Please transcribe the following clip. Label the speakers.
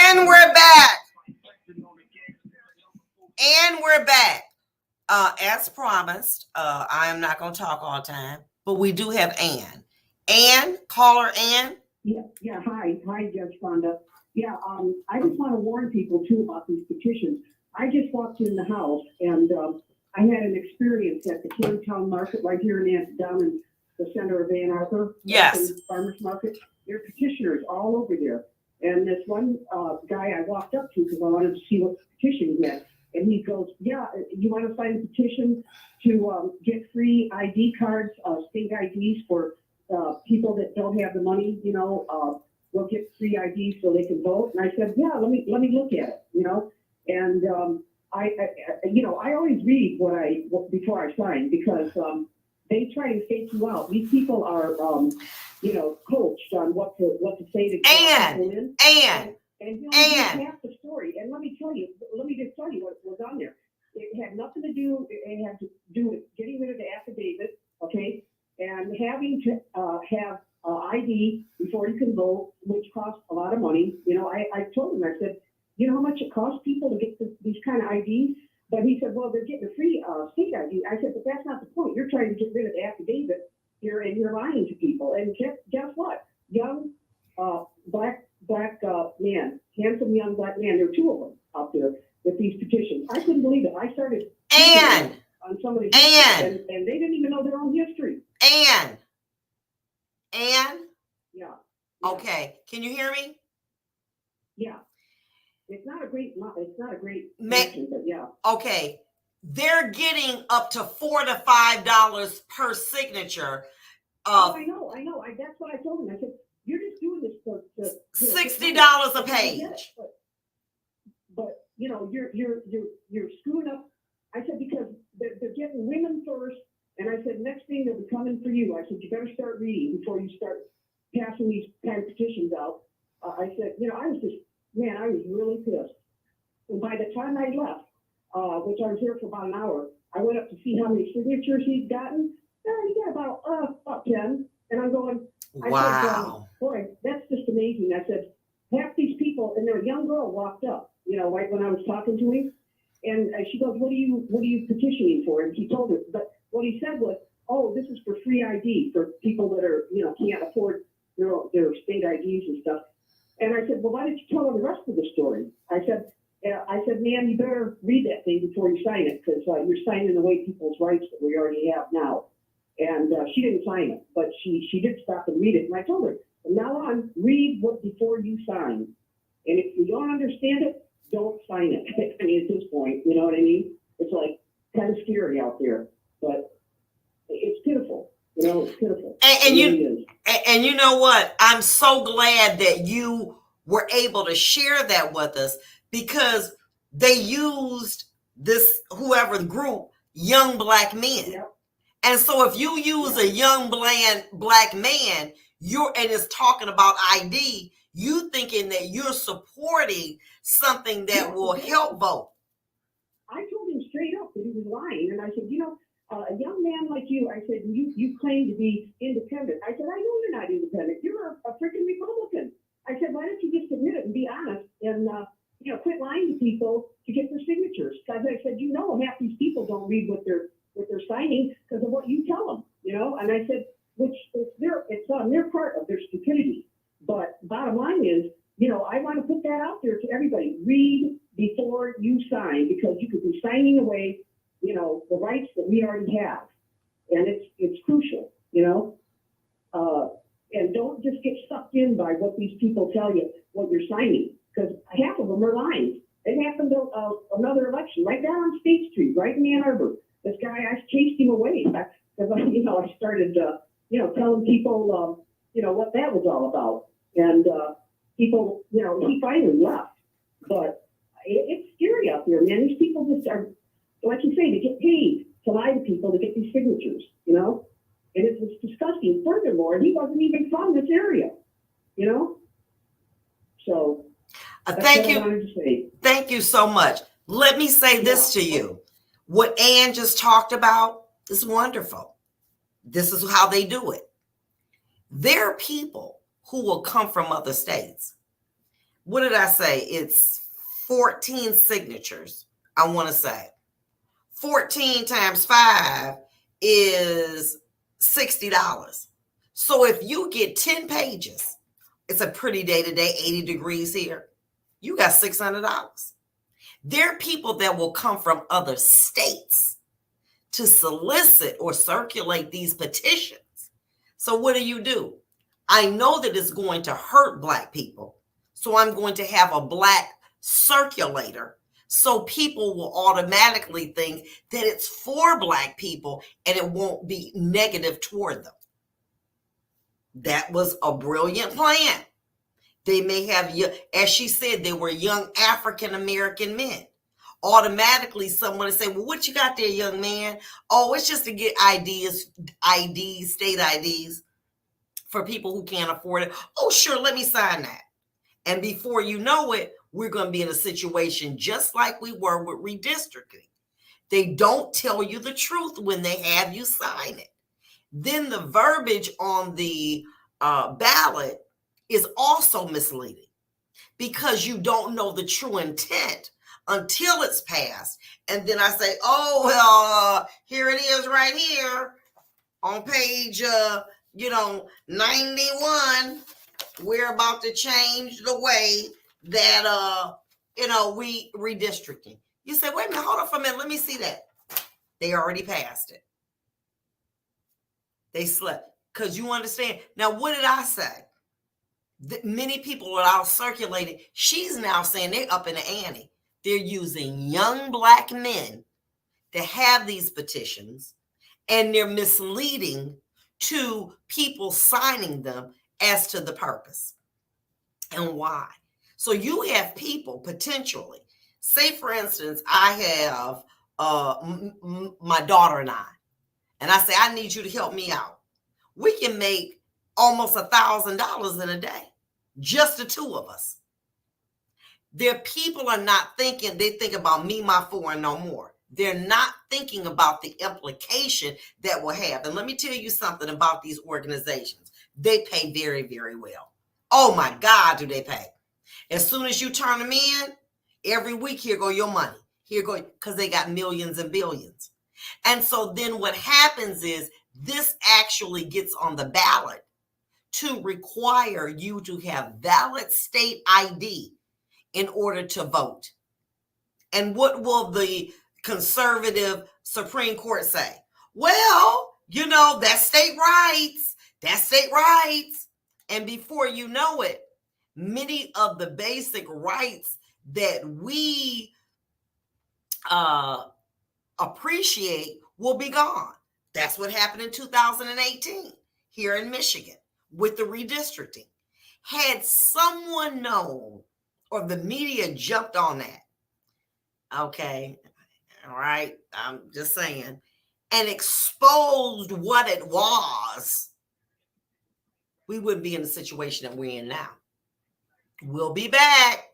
Speaker 1: And we're back. And we're back. As promised, I am not going to talk all the time, but we do have Ann. Ann, caller Ann.
Speaker 2: Yeah. Hi, Judge Fonda. Yeah, I just want to warn people too about these petitions. I just walked in the house and I had an experience at the Town Market right here down in the center of Ann Arbor.
Speaker 1: Yes.
Speaker 2: Farmers Market. There are petitioners all over there. And this one guy I walked up to because I wanted to see what petition he had. And he goes, yeah, you want to sign a petition to get free ID cards, state IDs for people that don't have the money, will get free IDs so they can vote. And I said, yeah, let me look at it, And I always read before I sign because they try to fake you out. These people are, coached on what to say to people in. And you half the story. And let me just tell you what was on there. It had nothing to do. It had to do with getting rid of the affidavit, okay, and having to have ID before you can vote, which costs a lot of money. I told him, I said, you know how much it costs people to get these kind of IDs? But he said, well, they're getting a free state ID. I said, but that's not the point. You're trying to get rid of the affidavit here, and you're lying to people. And guess what? Young black man, handsome young black man. There are two of them out there with these petitions. I couldn't believe it. I started on some of these, and they didn't even know their own history.
Speaker 1: Ann.
Speaker 2: Yeah.
Speaker 1: Okay. Can you hear me?
Speaker 2: Yeah. It's not a great mention, but yeah.
Speaker 1: Okay. They're getting up to $4 to $5 per signature.
Speaker 2: I know. That's what I told him. I said, you're just doing this for
Speaker 1: $60 a page.
Speaker 2: But you're screwing up. I said, because they're getting women first. And I said, next thing they'll be coming for you. I said, you better start reading before you start passing these kind of petitions out. I said, I was really pissed. And by the time I left, which I was here for about an hour, I went up to see how many signatures he'd gotten. He got about 10. And I'm going,
Speaker 1: wow.
Speaker 2: I said, boy, that's just amazing. I said, half these people, and their young girl walked up, right when I was talking to him. And she goes, what are you petitioning for? And he told her, but what he said was, oh, this is for free ID for people that are, can't afford their state IDs and stuff. And I said, well, why didn't you tell her the rest of the story? I said, man, you better read that thing before you sign it, because you're signing away people's rights that we already have now. And she didn't sign it, but she did stop and read it. And I told her, from now on, read before you sign. And if you don't understand it, don't sign it. I mean, at this point, you know what I mean? It's like kind of scary out there, but it's pitiful. It's pitiful.
Speaker 1: And you know what? I'm so glad that you were able to share that with us, because they used this, whoever the group, young black men. Yep. And so if you use a young black man, and it's talking about ID, you thinking that you're supporting something that will help vote.
Speaker 2: I told him straight up that he was lying. And I said, a young man like you, I said, you claim to be independent. I said, I know you're not independent. You're a freaking Republican. I said, why don't you just admit it and be honest and, quit lying to people to get their signatures? Because I said, half these people don't read what they're signing because of what you tell them, And I said, which it's on their part of their stupidity. But bottom line is, I want to put that out there to everybody. Read before you sign, because you could be signing away, the rights that we already have. And it's crucial, and don't just get sucked in by what these people tell you, what you're signing, because half of them are lying. It happened to another election right down on State Street, right in Ann Arbor. This guy, I chased him away because I started, telling people, what that was all about. And people, he finally left. But it's scary out there, man. These people just are, like you say, they get paid to lie to people to get these signatures, And it's disgusting. Furthermore, he wasn't even from this area, So
Speaker 1: thank you.
Speaker 2: I wanted to say.
Speaker 1: Thank you so much. Let me say this to you. What Ann just talked about is wonderful. This is how they do it. There are people who will come from other states. What did I say? It's 14 signatures, I want to say. 14 times 5 is $60. So if you get 10 pages, it's a pretty day today, 80 degrees here, you got $600. There are people that will come from other states to solicit or circulate these petitions. So what do? I know that it's going to hurt Black people. So I'm going to have a Black circulator. So people will automatically think that it's for Black people and it won't be negative toward them. That was a brilliant plan. They may have, as she said, they were young African-American men. Automatically, someone would say, well, what you got there, young man? Oh, it's just to get IDs, state IDs for people who can't afford it. Oh, sure, let me sign that. And before you know it, we're going to be in a situation just like we were with redistricting. They don't tell you the truth when they have you sign it. Then the verbiage on the ballot is also misleading because you don't know the true intent until it's passed. And then I say, oh, well, here it is right here on page, 91. We're about to change the way that, we redistricting. You say, wait a minute, hold on for a minute. Let me see that. They already passed it. They slept. Because you understand. Now, what did I say? Many people are out circulating. She's now saying they're up in the ante. They're using young Black men to have these petitions, and they're misleading to people signing them as to the purpose and why. So you have people potentially, say for instance, I have my daughter and I say, I need you to help me out. We can make almost $1,000 in a day, just the two of us. Their people are not thinking, they think about me, my four, and no more. They're not thinking about the implication that will have. And let me tell you something about these organizations. They pay very, very well. Oh my God, do they pay? As soon as you turn them in, every week, here go your money. Here go, because they got millions and billions. And so then what happens is this actually gets on the ballot to require you to have valid state ID in order to vote. And what will the conservative Supreme Court say? Well, that's state rights. That's state rights. And before you know it, many of the basic rights that we appreciate will be gone. That's what happened in 2018 here in Michigan with the redistricting. Had someone known, or the media jumped on that, okay, all right, I'm just saying, and exposed what it was, we wouldn't be in the situation that we're in now. We'll be back.